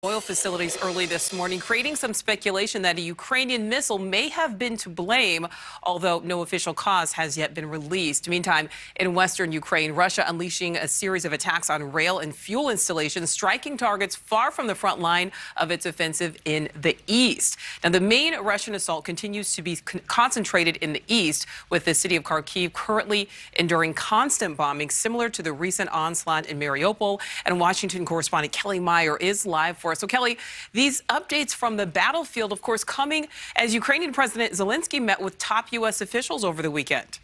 Oil facilities early this morning, creating some speculation that a Ukrainian missile may have been to blame, although no official cause has yet been released. Meantime, in western Ukraine, Russia unleashing a series of attacks on rail and fuel installations, striking targets far from the front line of its offensive in the east. Now, the main Russian assault continues to be concentrated in the east, with the city of Kharkiv currently enduring constant bombing, similar to the recent onslaught in Mariupol. And Washington correspondent Kelly Meyer is live for us. So, Kelly, these updates from the battlefield, of course, coming as Ukrainian President Zelenskyy met with top U.S. officials over the weekend.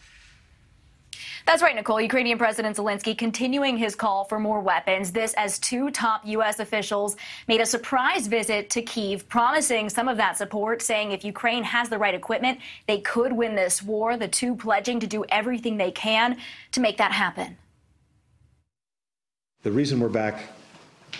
That's right, Nicole. Ukrainian President Zelenskyy continuing his call for more weapons. This as two top U.S. officials made a surprise visit to Kyiv, promising some of that support, saying if Ukraine has the right equipment, they could win this war. The two pledging to do everything they can to make that happen. The reason we're back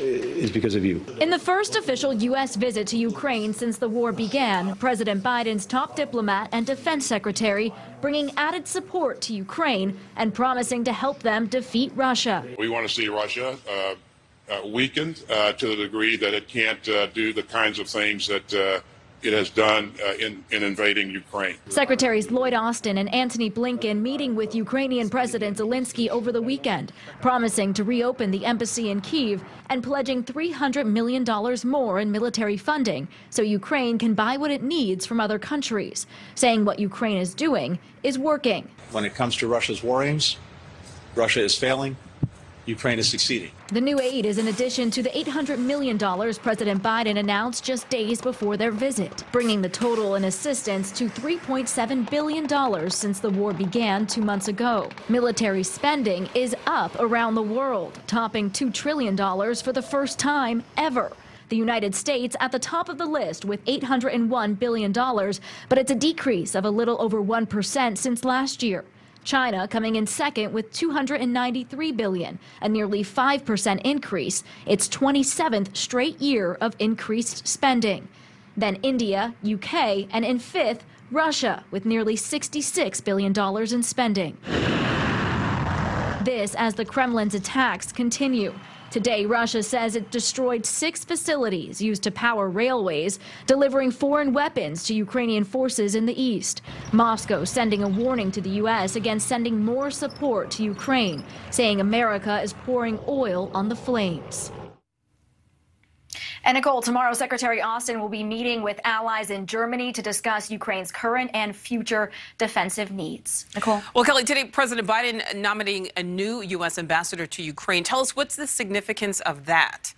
is because of you. In the first official U.S. visit to Ukraine since the war began, President Biden's top diplomat and defense secretary bringing added support to Ukraine and promising to help them defeat Russia. We want to see Russia weakened to the degree that it can't do the kinds of things that it has done in invading Ukraine. Secretaries Lloyd Austin and Antony Blinken meeting with Ukrainian President Zelenskyy over the weekend, promising to reopen the embassy in Kyiv and pledging $300 million more in military funding so Ukraine can buy what it needs from other countries, saying what Ukraine is doing is working. When it comes to Russia's war aims, Russia is failing. Ukraine is succeeding. The new aid is in addition to the $800 million President Biden announced just days before their visit, bringing the total in assistance to $3.7 billion since the war began 2 months ago. Military spending is up around the world, topping $2 trillion for the first time ever. The United States at the top of the list with $801 billion, but it's a decrease of a little over 1% since last year. China coming in second with $293 billion, a nearly 5% increase, its 27th straight year of increased spending. Then India, UK, and in fifth, Russia with nearly $66 billion in spending. This as the Kremlin's attacks continue. Today, Russia says it destroyed 6 facilities used to power railways, delivering foreign weapons to Ukrainian forces in the east. Moscow sending a warning to the U.S. against sending more support to Ukraine, saying America is pouring oil on the flames. And Nicole, tomorrow Secretary Austin will be meeting with allies in Germany to discuss Ukraine's current and future defensive needs. Nicole? Well, Kelly, today President Biden nominating a new U.S. ambassador to Ukraine. Tell us, what's the significance of that?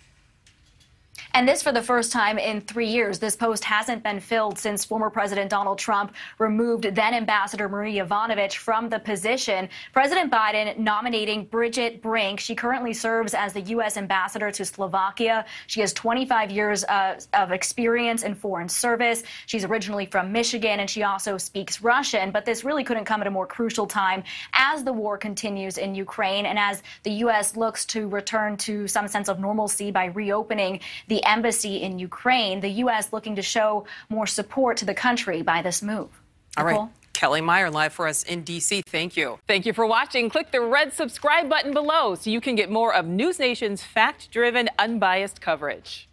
And this for the first time in 3 years. This post hasn't been filled since former President Donald Trump removed then Ambassador Marie Yovanovitch from the position. President Biden nominating Bridget Brink. She currently serves as the U.S. ambassador to Slovakia. She has 25 years of experience in foreign service. She's originally from Michigan, and she also speaks Russian. But this really couldn't come at a more crucial time as the war continues in Ukraine and as the U.S. looks to return to some sense of normalcy by reopening the embassy in Ukraine, the U.S. looking to show more support to the country by this move. All right. Kelly Meyer live for us in D.C. Thank you. Thank you for watching. Click the red subscribe button below so you can get more of News Nation's fact-driven, unbiased coverage.